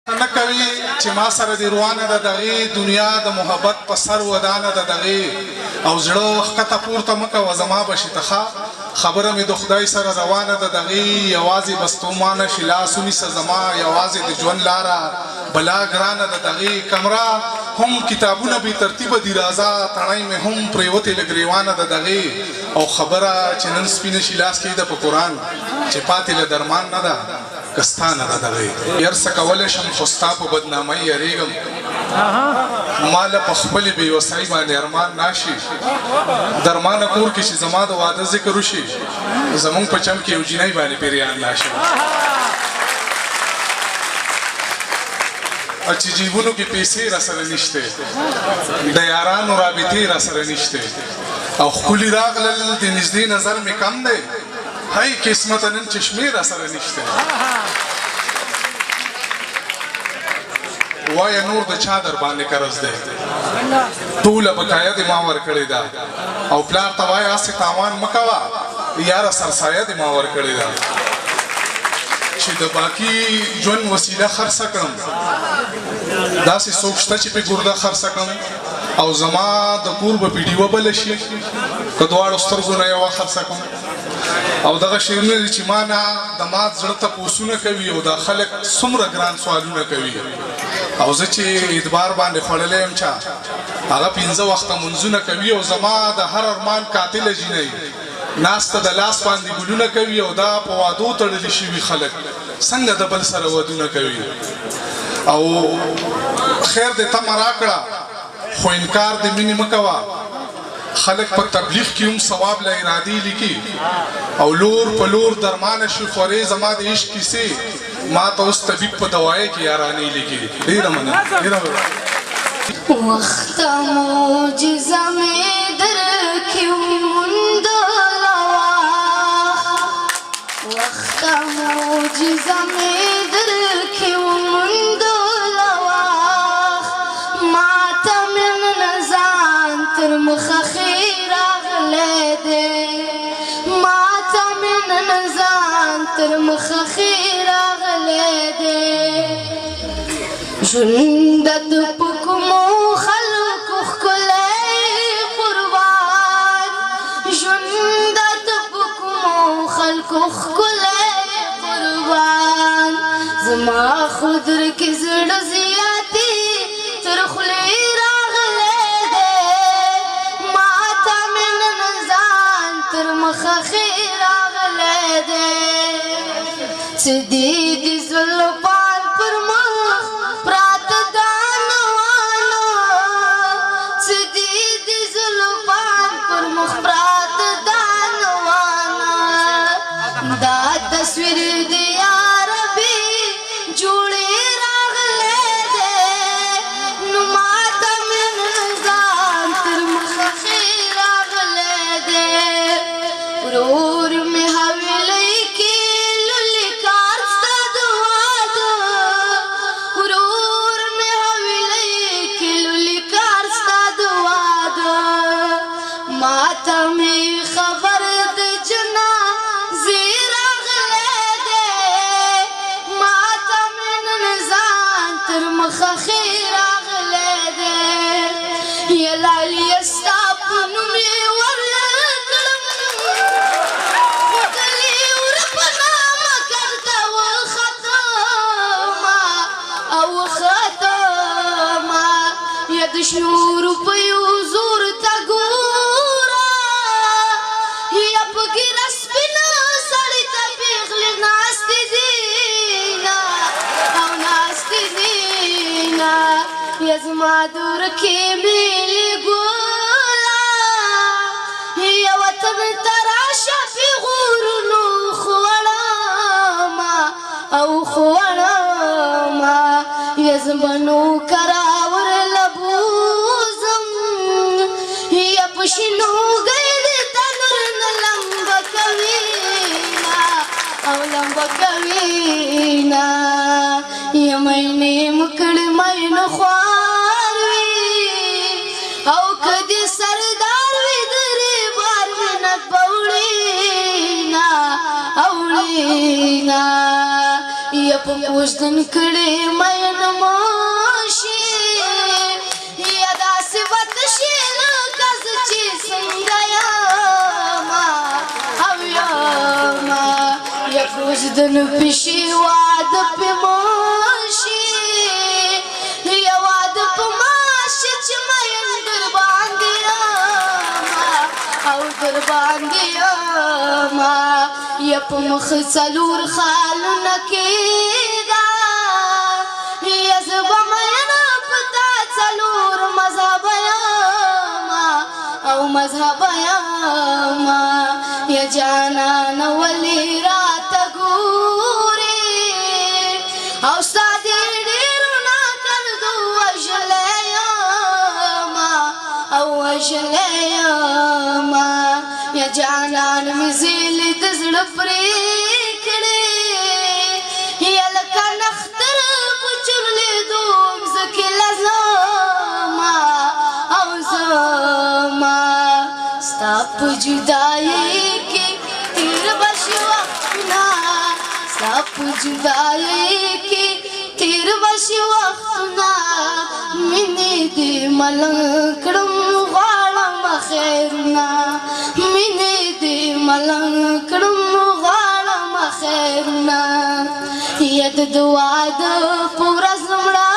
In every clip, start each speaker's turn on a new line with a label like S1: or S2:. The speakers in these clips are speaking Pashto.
S1: نه کوي چې ما سره د روانه د دغې دنیا د محبت په سر ودانه د دغې او زړه ښکته پورته مه کوه زما به شي ته ښه خبره مې د خدای سره روانه د دغې یوازې بستومانه شي لاس ونیسه زما یوازې د ژوند لاره بلا ګرانه د دغې کمره هم کتابونه بې ترتیبه دي راځه تڼۍ مې هم پرېوتې له ګرېوانه د دغې او خبره چې نن سپینه شي لاس کې ده په قرآن چې پاتې له درمان نه ده کستانه ده دغې ير څه کولی شم خو ستا په بدنامۍ یریږم ما له په خپلې بېوسۍ باندې ارمان ناشي درمانه کور کې چې زما د واده ذکر وشي زمونږ په چم کې یو جینۍ باندې پیریان ناشي او چې جیبونو کې پیسې را سره نشته د یارانو رابطې را سره نشته او ښکلي راغلل د نږدې نظر مې کم دی هی قسمته نن چشمې را سره نشته وایه نور د چا در باندې قرض دی ټوله بقایا دې ما ورکړې ده او پلار ته وایه هسې تاوان مه کوه یاره سرسایه دې ما ورکړې ده چې د باقي ژوند وسیله خرڅه کړم داسې څوک شته چې پې ګرده خرڅه کړم او زما د کور به پې ډیوه بله شي که دواړو سترګو نه یوه خرڅه کړم او دغه شعرونه دي چې ما نه د مات زړه تپوسونه کوي او دا خلک څومره ګران سوالونه کوي او زه چې اعتبار باندې خوړلی یم چا هغه 15 وخته منځونه کوي او زما د هر ارمان قاتله جینۍ ناسته د لاس باندې ګلونه کوي او دا په وادو تړلي شوي خلک څنګه د بل سره ودونه کوي او خیر دې تمه راکړه خو انکار د مینې مه کوه خلق په تبلیغ کې هم ثواب له ارادې لیکي او لور په لور درمانه شي خورې زما د عشق کیسې ما ته اوس طبیب په دوایۍ کې یارانې لیکي ډېره مننه ډېره
S2: وخت معجزه مې درکړې موندله وخت معجزه مې درکړې موندله ما ته مې نه ځان تر مخه تر مخه راغلی دی ژوند د پکمو خلکو ښکلی قربان ژوند د پکمو خلکو ښکلی قربان زما خودر کې زړه زیاتې تر خولې راغلی دی ما ته مې نن ځان تر مخه راغلی دی څه دي زلفان پر مخ پراته دانوانه څه دي زلفان پر مخ پراته دانوانه دا تصویر دی یا ربي جوړې راغلی دی نو ماته مې نن ځان تر مخه راغلی دی ورور مې حویلی شنو روپیو زور تا ګوره یا پکې رسپینه سړی ته پیغلې ناستې دي او ناستې دي یا زما دور کې میلې ګوله یا وطن ته راشه پیغورونو خوړمه او خوړمه یا زمانو کراور شنو ګل تنور نه لمبه کوي او لمبه کوي نا یمینې مکړ مین خوار وي او کدي سردار وي درې بار منت بوړي نا اوړي نا یا په وجدان کړي مین پشي واده په ماشي یا واده په ماشي چې مین در باندې او در باندې یا په مخ څلور خالونه کېږه یا زه به مینه په تا څلور مذهبه یمه او مذهبه یمه یا جانانه ولې راته ګورې او ستا دې ډېرو ناکردو وژلی یمه او وژلی یمه یا جانان مې زیلې د زړه پرې کړې یا لکه نختر په چورلېدو مځکې لزما او زما ستا په جدایۍ کې تېر به شي وختونه ستا په جدایۍ کې تېر به شي وختونه مینې دې ملنګ کړم غواړم خیرونه مینې دې ملنګ کړم غواړم خیرونه یا د واده په ورځ مړه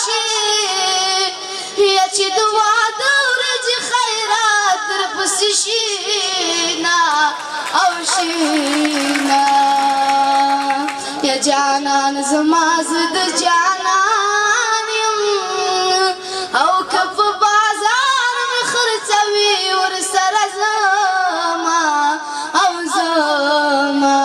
S2: شي یا چې د واده ورځې خیرات درپسې شينا او شينا یا جانان زما زه د جانان یم او که په بازار مې خرڅوي ورسره زما او زما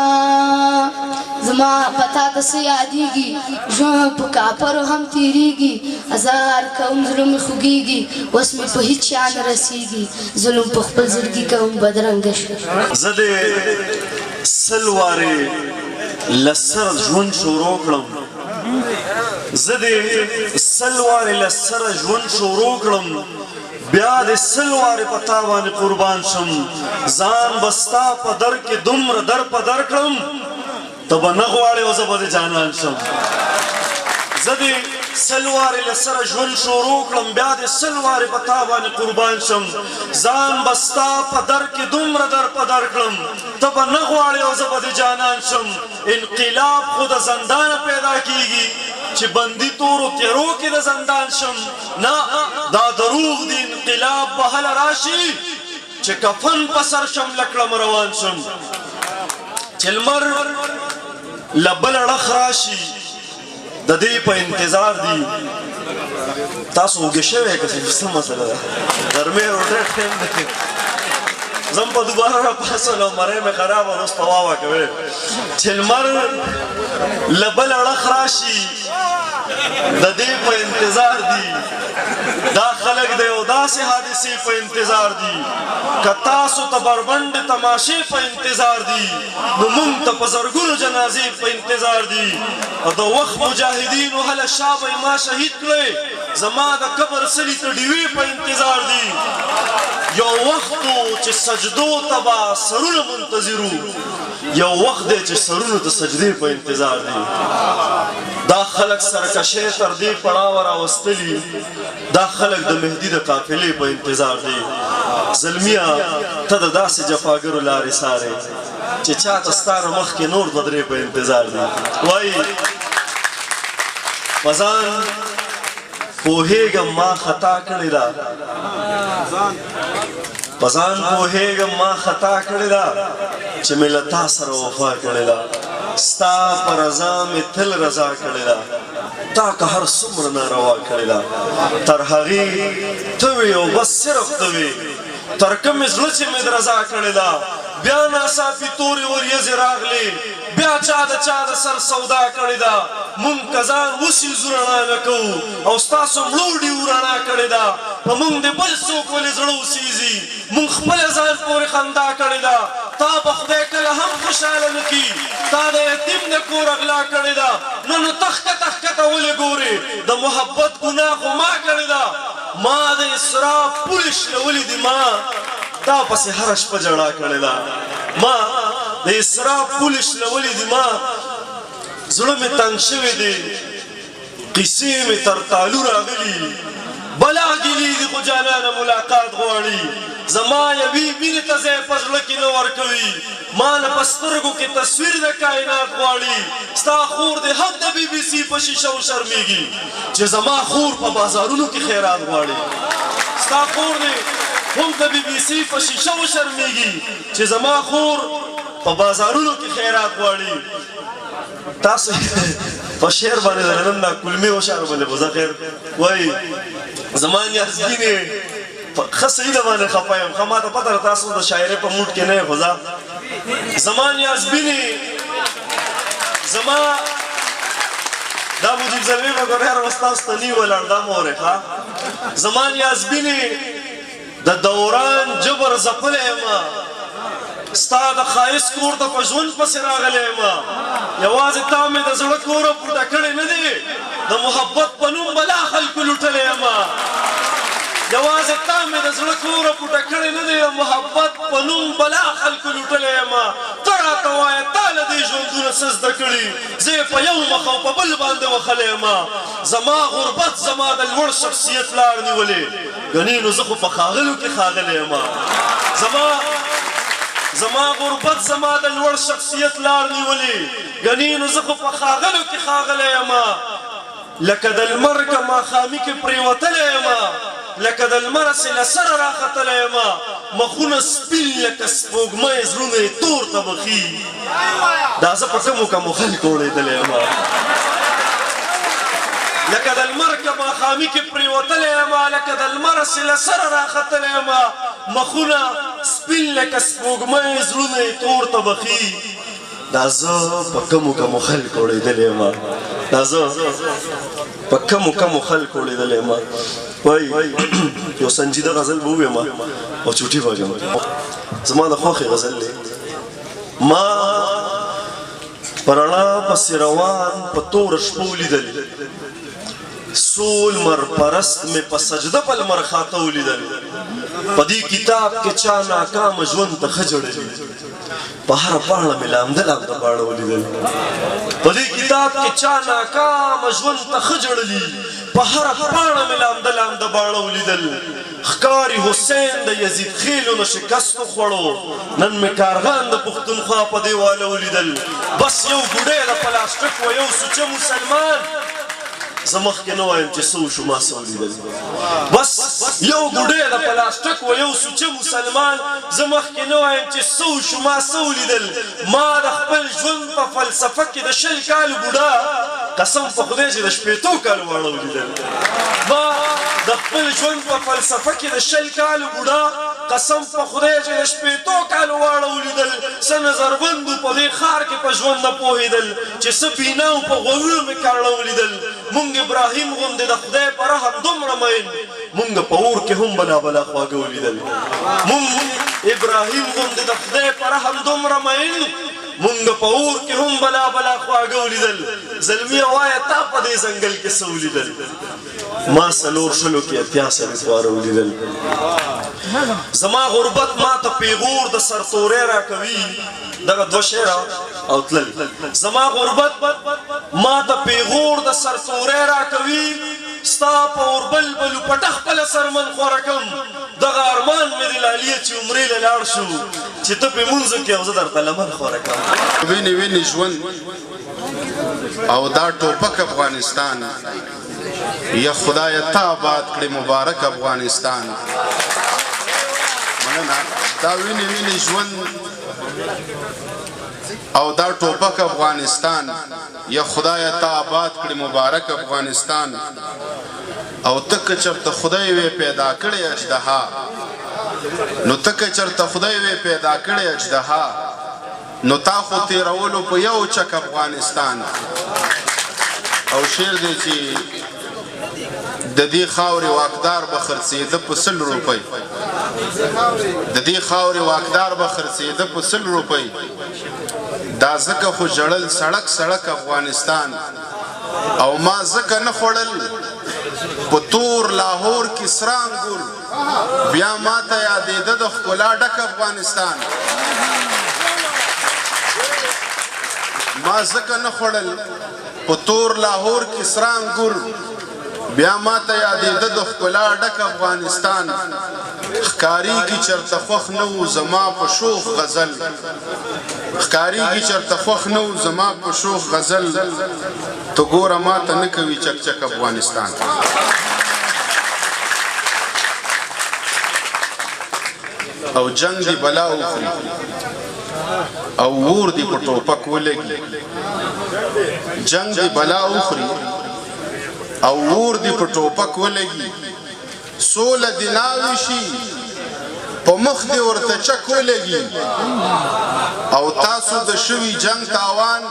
S2: پتا ته څه یادېږي ژوند په کاپرو هم تېرېږي هزار کوم زړه مې خوږېږي اوس مې په هېڅ چا نه رسېږي ظلم په خپل زړګي کوم بدرنګه شو
S3: زه دې سل وارې له سره ژوند شروع کړم زه دې سل وارې له سره ژوند شروع کړم بیا دې سل وارې په تا باندې قربان شم ځان به ستا په در کې دومره در په در کړم ته به نه غواړې او زه به دې جانان شم زه دې سل وارې له سره ژوند شروع کړم بیا دې سل وارې په تا باندې قربان شم ځان به ستا په در کې دومره در په در کړم ته به نه غواړې او زه به دې جانان شم انقلاب خو د زندانه پیدا کېږي چې بندي تورو تیرو کې د زندان شم نه دا دروغ دی انقلاب به هله راشي چې کفن په سر شم لکړم روان شم چې لمر له بله ړخ راشي د دې په انتظار دي تاسو اوږه شوی که څه مسله ده غرمې روټۍ ټایم دی زم په دوباره راپاڅولم مرۍ مې خرابه اوس په واوه کوې چې لمر له بله ړخ راشي د دې په انتظار دي دا خلک د یو داسې حادثې په انتظار دي که تاسو ته بربنډې تماشې په انتظار دي نو موږ ته په زرګونو جنازې په انتظار دي او د وخت مجاهدینو هله شا به ما شهید کړی زما د قبر سلي ته ډیوې په انتظار دي یو وخت چې سجدو ته به سرونه منتظرو یو وخت دی چې سرونو ته سجدې په انتظار دي دا خلک سرکشۍ تر دې پړاوه راوستلي دا خلک د مهدي د قافلې په انتظار دي زلمیه ته د داسې جفاګرو لارې سارې چې چاته ستا نه مخکې نور د درې په انتظار دي وایي په ځان پوهېږم ما خطا کړې ده په ځان پوهېږم ما خطا کړې ده چې مې له تا سره وفا کړې ده ستا په رضا مې تل رضا کړې ده تا که هر څومره ناروا کړې ده تر هغې ته وې او بس صرف ته وې تر کومې زړه چې مې د رضا کړې ده بیا ناڅاپي تورې وریځې راغلې بیا چا د سر سودا کړې ده مونږ که ځان وسیزو رڼا نه کوو او ستاسو مړوډي رڼا کړې ده په مونږ د بل څوک ولې زړه وسیزي مونږ خپله ځان پورې خندا کړې ده تا به خدای کله هم خوشحاله نه کي تا د یتیم د کور اغلا کړې ده نو تخکته ښکته ولې ګورې د محبت ګناه خو ما کړې ده ما د اسراف پولې شلولې دي ما دا پسې هره شپه جړا کړې ده ما د اسراف پولې شلولې دي ما زړه مې تنګ شوی دی قیسې مې تر تالو راغلي بلا ګیلې دي خو جانانه ملاقات غواړي زما یوی مینې ته ځای په زړه کې نه ورکوي ما نه په سترګو کې تصویر د کائنات غواړي ستا خور دې هم د بي بي سي په شیشه وشرمېږي چې زما خور په بازارونو کې خیرات غواړي ستا خور دې هم د بي بي سي په شیشه وشرمېږي چې زما خور په بازارونو کې خیرات غواړي تاسو په شعر باندې نن دا کلمې او شعر باندې بوزه خیر وای زمان یاسګینه خصې د باندې خپایم خما ته پته تاسو د شاعرۍ په موډ کې نه غوځه زمان یاسګینه زما دا مجيب زلمي وګوره هر استاد ستنی ولر دا مورې ها زمان یاسګینه د دوران جبر زپلې ما ستا د خایس کور ته په ژوند پسې راغلی یم یوازې تا مې د زړه کوره پورته کړی نه دی د محبت په نوم بلا خلکو لوټلی یم یوازې تا مې د زړه کوره پورته کړی نه دی د محبت په نوم بلا خلکو لوټلی یم ته راته وایه تا له دې ژوندونه څه زده کړي زه یې په یو مخ او په بل باندې وښلی یم زما غربت زما د لوړ شخصیت لار نیولې ګنې نو زه خو په ښاغلو کې ښاغلی یم زما غربت زما د لوړ شخصیت لار نیولې ګنې نو زه خو په ښاغلو کې ښاغلی یم لکه د لمر که ماښامي کې پرېوتلی یم لکه د لمر هسې له سره راختلی یم مخونه سپین لکه سپوږمۍ زړونه یې تور تبخي دا زه په کومو کومو خلکو اورېدلی یم لکه د لمر که ماښامي کې پرېوتلی یم لکه د لمر هسې له سره راختلی یم مخونه سپین لکه سپوږمۍ زړونه یې تور تبخي دا زه په کومو کومو خلکو اورېدلی یم دا زه په کومو کومو خلکو اورېدلی یم وایي یو سنجیده غزل به ووایم او چوټي به ووایم زما د خوښې غزل دی ما په رڼا پسې روان په توره شپو لیدل سول مر پرست مې په سجده په لمر خاته ولیدل په دې کتاب کې چا ناکامه ژوند ته ښه جوړوي په هره پاڼه مې لامده لامده باڼه ولیدل په دې کتاب کې چا ناکامه ژوند ته ښه جوړوي په هره پاڼه مې لامده لامده باڼه ولیدل ښکاري حسین د یزید خیلو نه شکستو خوړو نن مې کارغان د پښتونخوا په دیواله ولیدل بس یو ګوډی د پلاستیک و یو سوچه مسلمان زه مخکې نه وایم چې څه وشو ما څه ولیدل بس یو ګوډی د پلاستیک و یو سوچه مسلمان زه مخکې نه وایم چې څه وشو ما څه ولیدل ما د خپل ژوند په فلسفه کې د 20 کالو بوډا قسم په خدای چې د 15 کالو واړه ولیدل ما د خپل ژوند په فلسفه کې د 20 کالو بوډا قسم په خدای چې د 15 کالو واړه ولیدل څه نظربندو په دې ښار کې په ژوند نه پوهېدل چې څه بیناو په غوږونو مې کاڼه ولیدل مونږ ابراهیم غوندې د خدای په رحم دومره مین مونږ په اور کې هم بلا بلا خواږه ولیدل مونږ ابراهیم غوندې د خدای په رحم دومره مین مونږ په اور کې هم بلا بلا خواږه ولیدل زلمیه وایه تا په دې ځنګل کې څه ولیدل ما 4 کې اتیا سره خواره ولیدل زما غربت ما ته پیغور د سرتورې راکوي دغه 2 شعره او تلل زما غربت ما ته پیغور د سرتورې راکوي ستا په اوربل بلو پټه خپله سرمن خوره کم دغه ارمان مې د لالیه چې عمرې له لاړ شو چې ته پې مونځو کې او زه درته لمن خوره کم
S4: وینې وینې ژوند او دا ټوپک افغانستان یا خدای تا آباد کړي مبارک افغانستان مننه دا وینې وینې ژوند او دا ټوپک افغانستان یا خدای تا آباد کړي مبارک افغانستان او تک چرته خدای وی پیدا کړي اجدها نو تک چرته خدای وی پیدا کړي اجدها نو تا خو تیرولو په یو چک افغانستان او شعر دی چې د دې خاورې واکدار به خرڅېده په 100 روپۍ د دې خاورې واکدار به خرڅېده په 100 روپۍ دا ځکه خو جړل سړک سړک افغانستان او ما ځکه نه خوړل په تور لاهور کې سره انګور بیا ما ته یادېده د ښکلا ډک افغانستان ما ځکه نه خوړل په تور لاهور کې سره انګور بیا ما ته یادېده د ښکلا ډک افغانستان ښکارېږي چېرته خوښ نه و زما په شوخ غزل ښکارېږي چېرته خوښ نه و زما په شوخ غزل ته ګوره ما ته نه کوي چکچک افغانستان او جنگ دی بلا وخوري او ور دی په ټوپک ولګي جنگ دی بلا وخوري او ور دی په ټوپک ولګي سوله دی ناوي شي په مخ دی ورته چک ولګي او تاسو د شوي جنگ تاوان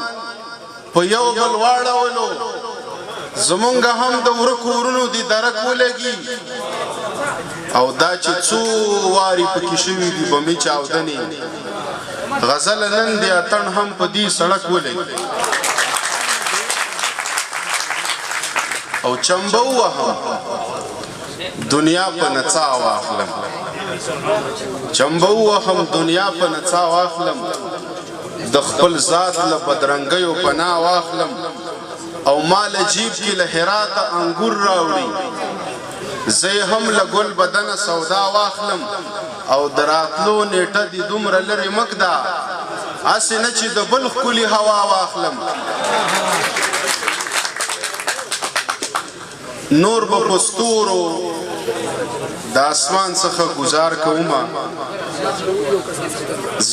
S4: په یو بل واړولو زمونږ هم د ورکو ورونو دی درک ولګي او دا چې څو واري پکې شوي دي به مې چاودنې غزل نن دی اتڼ هم په دې سړک ولګي او چمبه ووهم دنیا په نڅا واخلم چمبه ووهم دنیا په نڅا واخلم د خپل ذات له بدرنګیو پناه واخلم او مال جیب کې له هراته انګور راوړي زه هم له ګل بدنه سودا واخلم او د راتلو نیټه دې دومره لرې مږده هسې نه چې د بل ښکلي هوا واخلم نور به په ستورو د اسمان څخه گزار کومه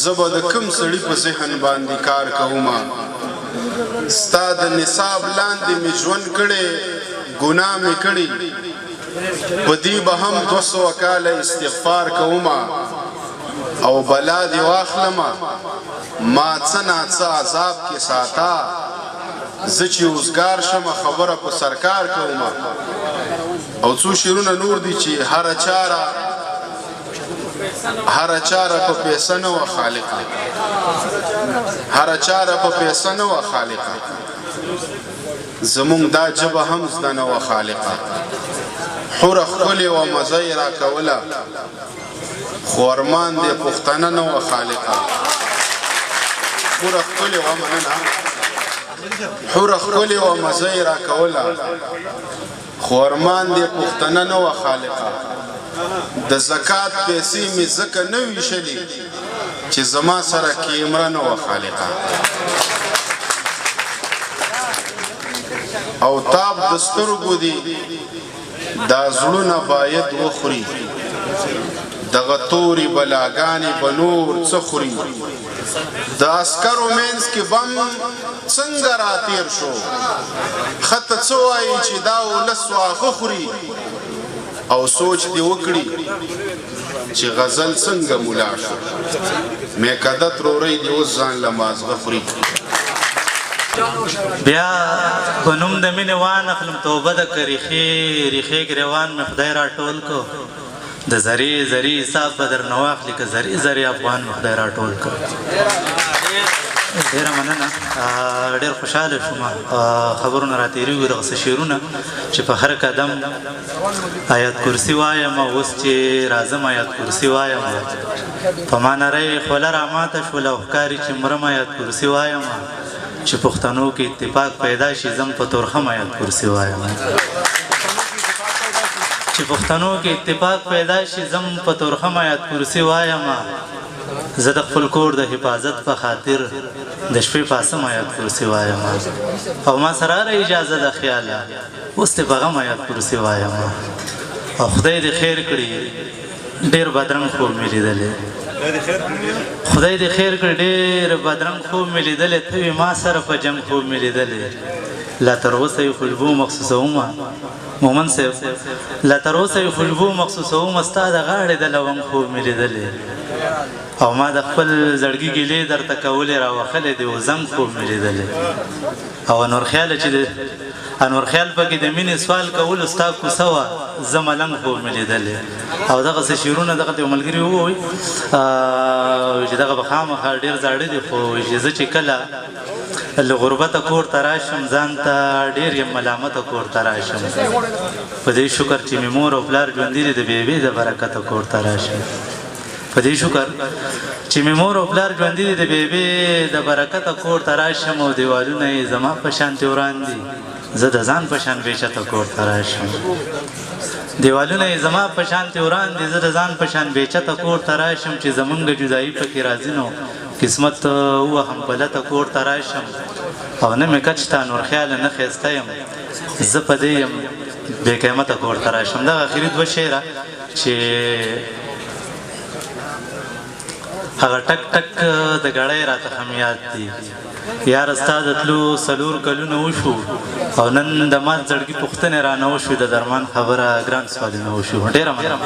S4: زه به د کوم سړي په ذهن باندې کار کومه ستا د نصاب لاندې مې ژوند کړی ګناه مې کړي په دې به هم 200 کاله استغفار کومه او بلا دې واخلمه ما څه ناڅه عذاب کې ساته زه چې اوزګار شمه خبره په سرکار کومه او څو شعرونه نور دي چې هره چاره په پیسه نه وه خالقه هره چاره په پیسه نه وه خالقه زمونږ دا ژبه هم زده نه وه خالقه حوره ښکلې وه مزه یې راکوله خو ارمان دې پښتنه نه وه خالقه حوره ښکلې وه مننه حوره ښکلې وه مزه یې راکوله خو ارمان دې پښتنه نه وه خالقه د زکات پیسې مې ځکه نه ویشلې چې زما سره کیمره نه وه خالقه او تاب د سترګو دي دا زړونه باید وخوري دغه تورې بلاګانې به نور څه خوري د عسکرو منځ کې بم څنګه راتیر شو ښه ته څه وایي چې دا ولس واښه خوري او سوچ دې وکړي چې غزل څنګه مولا شو میکده ترورۍ دې اوس ځان له مازغه خوري
S5: بیا په نوم د مینې وانخلم توبه د که ریښې ګریوان مې خدای راټول کو د زرې زرې حساب به درنه واخلي که زرې زرې افغان مې خدای راټول کړ ډېره مننه ډېر خوشحاله شوم خبرونه راتېرېږي دغسې شعرونه چې په هر قدم آیت کرسي وایم اوس چې راځم آیت کرسي وایم په ما نری خوله راماته شوله او ښکاري چې مرم آیت کرسي وایم چې پښتنو کې اتفاق پیدا شي زم په تورخم آیت کرسي وایم چې پښتنو کې اتفاق پیدا شي زم په تورخم آیت کرسي وایم زه د خپل کور د حفاظت په خاطر د شپې پاسم آیت کرسي وایم او ما سره اجازه د خیاله اوس دې په غم آیت کرسي وایم او خدای دې خیر کړي ډېر بدرنګ خوب مې لیدلی خدای دې خیر کړي ډېر بدرنګ خوب مې لیدلی ته وې ما سره په جنګ خوب مې لیدلی لا تر اوسه یې خوشبو مخصوصومه مومن صاحب لا تر اوسه یې خوشبو مخصوصومه ستا د غاړې د لونګ خوب مې لیدلی او ما د خپل زړګي ګیلې درته کولې راوښلې دي وزنګ خوب مې لیدلی او انور خیاله چې انور خیال پکې د مینې سوال کولو ستا کوڅه وه زه ملنګ خوب مې لیدلی او دغسې شعرونه دغه یو ملګري ووایي چې دغه به خامخا ډېر زاړه دي خو چې زه چې کله له غربته کور ته راشم ځان ته ډېر یم ملامته کور ته راشم په دې شکر چې مې مور او پلار ژوندي دي د بېبې د برکته کور ته راشم په دې شکر چې مې مور او پلار ژوندي دي د بېبې د برکته کور ته راشم او دیوالونه یې زما په شانتې وران دي زه د ځان په شان بېچته کور ته راشم دیوالونه یې زما په شانتې وران دي زه د ځان په شان بېچته کور ته راشم چې زمونږ جدایي پکې راځي نو قسمت ووهم په لته کور ته راشم او نه مې کچ تا نور خیاله نه ښایسته یم زه په دې یم بې قیمته کور ته راشم دغه اخري دوه شعره چې هغه ټک ټک د ګړی راته هم یاد دي یاره ستا د تلو څلور کلونه وشو او نن د مات زړګي پوښتنې رانه وشوې د درمان خبره ګران سوالونه وشو ډېره مننه